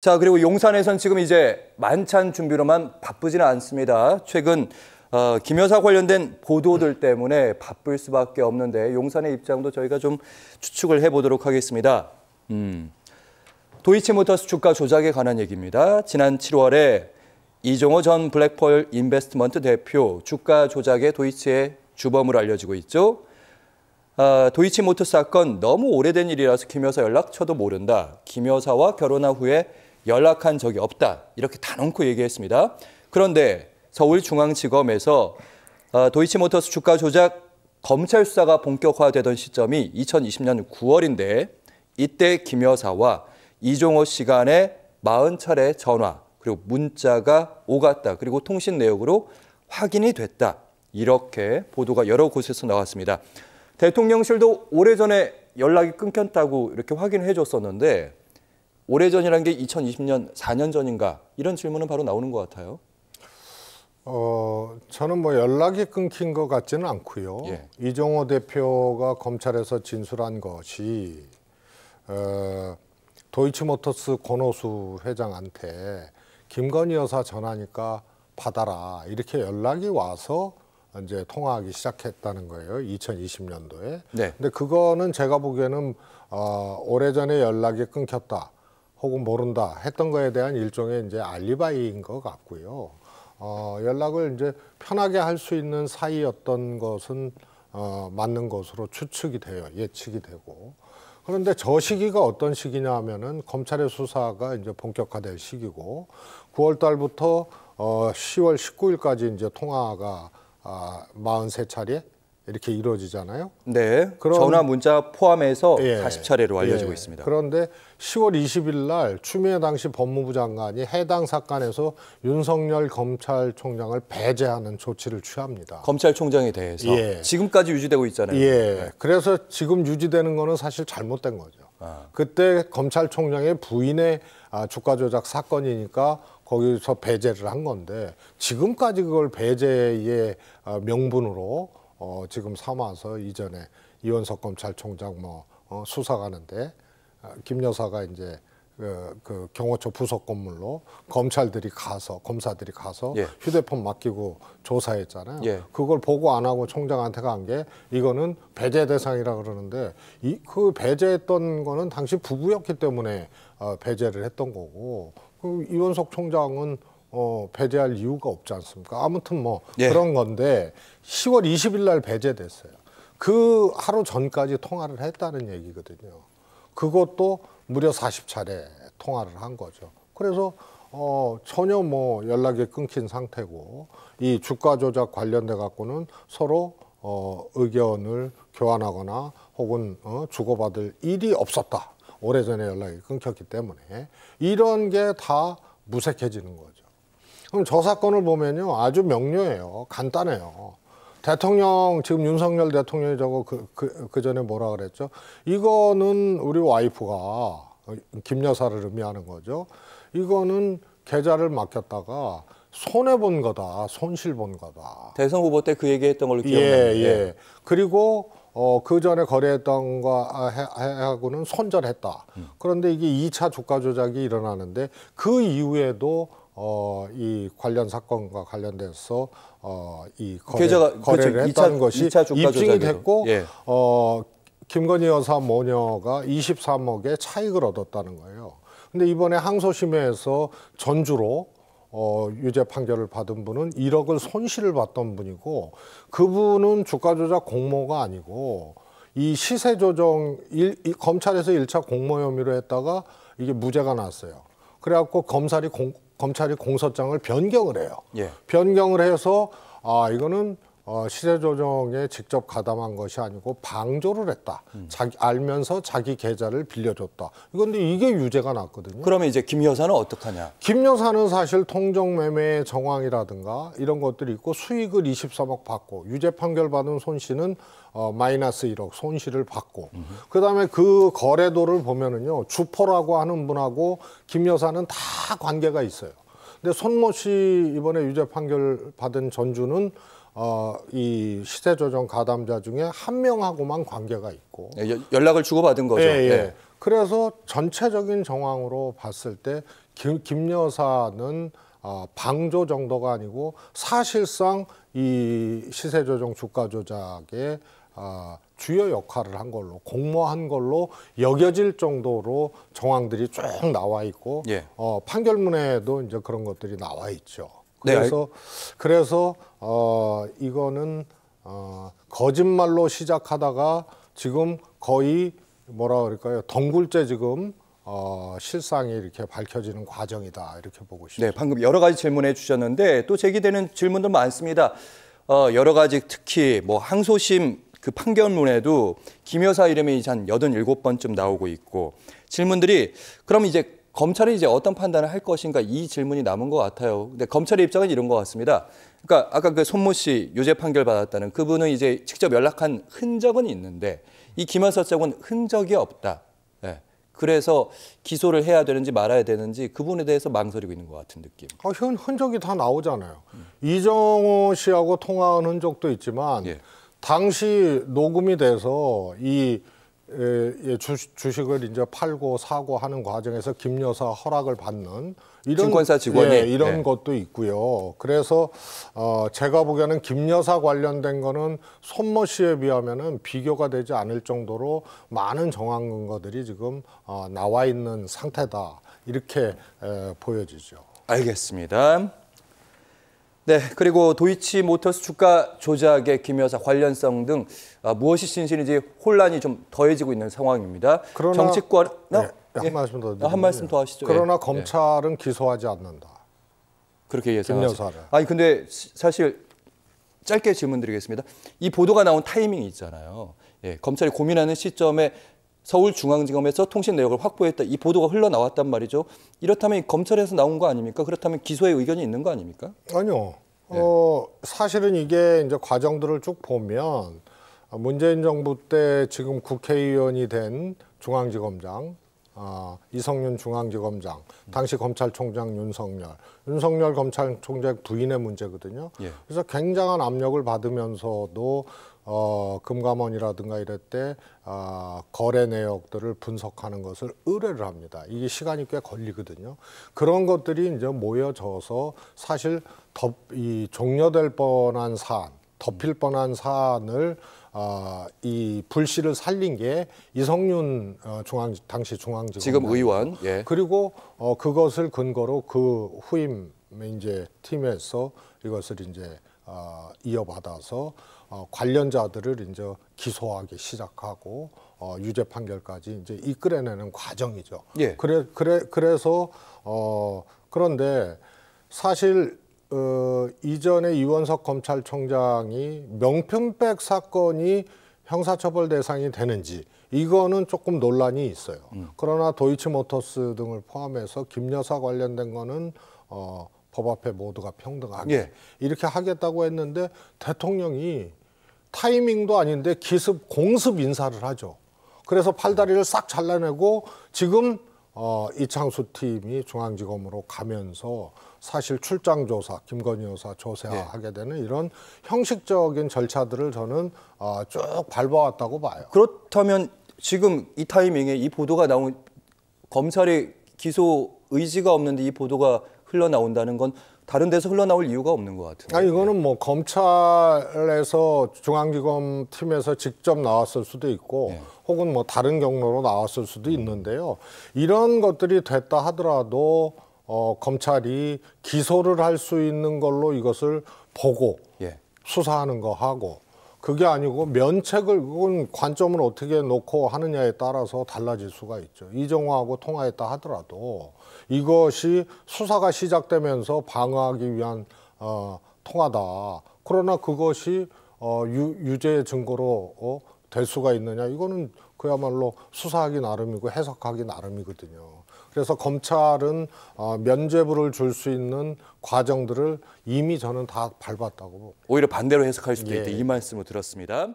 자, 그리고 용산에선 지금 이제 만찬 준비로만 바쁘지는 않습니다. 최근 김 여사 관련된 보도들 때문에 바쁠 수밖에 없는데 용산의 입장도 저희가 좀 추측을 해보도록 하겠습니다. 도이치모터스 주가 조작에 관한 얘기입니다. 지난 7월에 이종호 전 블랙펄 인베스트먼트 대표 주가 조작에 도이치의 주범으로 알려지고 있죠. 도이치모터스 사건 너무 오래된 일이라서 김 여사 연락처도 모른다. 김 여사와 결혼한 후에 연락한 적이 없다. 이렇게 단언코 얘기했습니다. 그런데 서울중앙지검에서 도이치모터스 주가 조작 검찰 수사가 본격화되던 시점이 2020년 9월인데 이때 김 여사와 이종호 씨 간에 40차례 전화 그리고 문자가 오갔다. 그리고 통신 내역으로 확인이 됐다. 이렇게 보도가 여러 곳에서 나왔습니다. 대통령실도 오래전에 연락이 끊겼다고 이렇게 확인해 줬었는데 오래전이라는 게 2020년 4년 전인가 이런 질문은 바로 나오는 것 같아요. 저는 뭐 연락이 끊긴 것 같지는 않고요. 예. 이종호 대표가 검찰에서 진술한 것이 도이치모터스 권오수 회장한테 김건희 여사 전화니까 받아라 이렇게 연락이 와서 이제 통화하기 시작했다는 거예요. 2020년도에. 네. 근데 그거는 제가 보기에는 오래전에 연락이 끊겼다. 혹은 모른다 했던 거에 대한 일종의 이제 알리바이인 것 같고요. 연락을 이제 편하게 할 수 있는 사이였던 것은 맞는 것으로 추측이 돼요. 예측이 되고. 그런데 저 시기가 어떤 시기냐 하면은 검찰의 수사가 이제 본격화될 시기고 9월 달부터 10월 19일까지 이제 통화가 43차례 이렇게 이루어지잖아요. 네, 전화 문자 포함해서 예, 40차례로 알려지고 있습니다. 그런데 10월 20일 날 추미애 당시 법무부 장관이 해당 사건에서 윤석열 검찰총장을 배제하는 조치를 취합니다. 검찰총장에 대해서 예. 지금까지 유지되고 있잖아요. 예. 네. 그래서 지금 유지되는 거는 사실 잘못된 거죠. 그때 검찰총장의 부인의 주가 조작 사건이니까 거기서 배제를 한 건데 지금까지 그걸 배제의 명분으로 지금 삼아서 이전에 이원석 검찰총장 수사가는데 김 여사가 이제 그 경호처 부속 건물로 검사들이 가서 예. 휴대폰 맡기고 조사했잖아요. 예. 그걸 보고 안 하고 총장한테 간 게 이거는 배제 대상이라 그러는데 그 배제했던 거는 당시 부부였기 때문에 배제를 했던 거고 그 이원석 총장은 배제할 이유가 없지 않습니까? 아무튼 예. 그런 건데 10월 20일 날 배제됐어요. 그 하루 전까지 통화를 했다는 얘기거든요. 그것도 무려 40차례 통화를 한 거죠. 그래서 전혀 연락이 끊긴 상태고 이 주가 조작 관련돼 갖고는 서로 의견을 교환하거나 혹은 주고받을 일이 없었다. 오래전에 연락이 끊겼기 때문에 이런 게 다 무색해지는 거죠. 그럼 저 사건을 보면요 아주 명료해요. 간단해요. 대통령 지금 윤석열 대통령이 저거 그 전에 뭐라 그랬죠? 이거는 우리 와이프가 김 여사를 의미하는 거죠. 이거는 계좌를 맡겼다가 손해 본 거다, 손실 본 거다. 대선 후보 때 그 얘기했던 걸로 기억나는데. 예. 그리고 그 전에 거래했던 거하고는 손절했다. 그런데 이게 2차 주가 조작이 일어나는데 그 이후에도 이 관련 사건과 관련돼서 이 거래를 그렇죠. 했다는 것이 2차 주가 입증이 조작에도. 됐고 예. 김건희 여사 모녀가 23억의 차익을 얻었다는 거예요. 근데 이번에 항소심에서 전주로 유죄 판결을 받은 분은 1억을 손실을 봤던 분이고 그분은 주가 조작 공모가 아니고 이 시세 조정 검찰에서 1차 공모 혐의로 했다가 이게 무죄가 났어요. 그래갖고 검찰이 공소장을 변경을 해요. 예. 변경을 해서 이거는 시세 조정에 직접 가담한 것이 아니고 방조를 했다. 알면서 자기 계좌를 빌려줬다. 그런데 이게 유죄가 났거든요. 그러면 이제 김 여사는 어떡하냐? 김 여사는 사실 통정매매 정황이라든가 이런 것들이 있고 수익을 23억 받고 유죄 판결 받은 손 씨는 마이너스 1억 손실을 받고 그다음에 그 거래도를 보면은요 주포라고 하는 분하고 김 여사는 다 관계가 있어요. 근데 손모 씨 이번에 유죄 판결 받은 전주는 이 시세 조정 가담자 중에 한 명하고만 관계가 있고 연락을 주고받은 거죠. 예. 네. 그래서 전체적인 정황으로 봤을 때 김 여사는 방조 정도가 아니고 사실상 이 시세 조정, 주가 조작의 주요 역할을 한 걸로, 공모한 걸로 여겨질 정도로 정황들이 쭉 나와 있고, 예. 판결문에도 이제 그런 것들이 나와 있죠. 네, 그래서 이거는 거짓말로 시작하다가 지금 거의 뭐라 그럴까요? 덩굴째 지금 실상이 이렇게 밝혀지는 과정이다, 이렇게 보고 싶습니다. 네, 방금 여러 가지 질문해 주셨는데 또 제기되는 질문도 많습니다. 여러 가지 특히 뭐 항소심 그 판결문에도 김 여사 이름이 한 87번쯤 나오고 있고 질문들이 그럼 이제 검찰이 이제 어떤 판단을 할 것인가 이 질문이 남은 것 같아요. 근데 검찰의 입장은 이런 것 같습니다. 그러니까 아까 그 손모 씨 유죄 판결 받았다는 그분은 이제 직접 연락한 흔적은 있는데 이 김 여사 쪽은 흔적이 없다. 네. 그래서 기소를 해야 되는지 말아야 되는지 그 부분에 대해서 망설이고 있는 것 같은 느낌. 흔적이 다 나오잖아요. 이정호 씨하고 통화한 흔적도 있지만 예. 당시 녹음이 돼서 이 주식을 이제 팔고 사고 하는 과정에서 김 여사 허락을 받는 이런 증권사 직원이 이런 것도 있고요. 그래서 제가 보기에는 김 여사 관련된 거는 손모 씨에 비하면은 비교가 되지 않을 정도로 많은 정황 근거들이 지금 나와 있는 상태다, 이렇게 보여지죠. 알겠습니다. 네, 그리고 도이치모터스 주가 조작의 김 여사 관련성 등 무엇이 진실인지 혼란이 좀 더해지고 있는 상황입니다. 그러나 정치권 한 말씀 더 한 말씀 더 하시죠. 그러나 예. 검찰은 기소하지 않는다. 그렇게 김 예상하죠. 여사를. 아니 근데 사실 짧게 질문드리겠습니다. 이 보도가 나온 타이밍이 있잖아요. 예, 검찰이 고민하는 시점에 서울중앙지검에서 통신 내역을 확보했다. 이 보도가 흘러나왔단 말이죠. 이렇다면 검찰에서 나온 거 아닙니까? 그렇다면 기소의 의견이 있는 거 아닙니까? 아니요. 사실은 이게 이제 과정들을 쭉 보면 문재인 정부 때 지금 국회의원이 된 중앙지검장, 이성윤 중앙지검장, 당시 검찰총장 윤석열 검찰총장 부인의 문제거든요. 예. 그래서 굉장한 압력을 받으면서도 금감원이라든가 이럴 때 거래 내역들을 분석하는 것을 의뢰를 합니다. 이게 시간이 꽤 걸리거든요. 그런 것들이 이제 모여져서 사실 이 종료될 뻔한 사안, 덮일 뻔한 사안을 이 불씨를 살린 게 이성윤 당시 중앙지검 지금 의원. 예. 그리고 그것을 근거로 그 후임 이제 팀에서 이것을 이제 이어받아서 관련자들을 이제 기소하기 시작하고 유죄 판결까지 이제 이끌어내는 과정이죠. 예. 그래서 그런데 사실 이전에 이원석 검찰총장이 명품백 사건이 형사처벌 대상이 되는지 이거는 조금 논란이 있어요. 그러나 도이치모터스 등을 포함해서 김 여사 관련된 거는 법 앞에 모두가 평등하게 예. 이렇게 하겠다고 했는데 대통령이 타이밍도 아닌데 공습 인사를 하죠. 그래서 팔다리를 싹 잘라내고 지금 이창수 팀이 중앙지검으로 가면서 사실 출장 조사, 김건희 여사 조사하게 되는 이런 형식적인 절차들을 저는 쭉 밟아왔다고 봐요. 그렇다면 지금 이 타이밍에 이 보도가 나온 검찰의 기소 의지가 없는데 이 보도가 흘러나온다는 건 다른 데서 흘러나올 이유가 없는 것 같은데. 아니, 이거는 뭐 검찰에서 중앙지검 팀에서 직접 나왔을 수도 있고 혹은 뭐 다른 경로로 나왔을 수도 있는데요. 이런 것들이 됐다 하더라도 검찰이 기소를 할 수 있는 걸로 이것을 보고 수사하는 거 하고 그게 아니고 면책을 그건 관점을 어떻게 놓고 하느냐에 따라서 달라질 수가 있죠. 이정호하고 통화했다 하더라도 이것이 수사가 시작되면서 방어하기 위한 통화다. 그러나 그것이 유죄 증거로 될 수가 있느냐? 이거는 그야말로 수사하기 나름이고 해석하기 나름이거든요. 그래서 검찰은 면죄부를 줄 수 있는 과정들을 이미 저는 다 밟았다고. 오히려 반대로 해석할 수도 있다. 이 말씀을 들었습니다.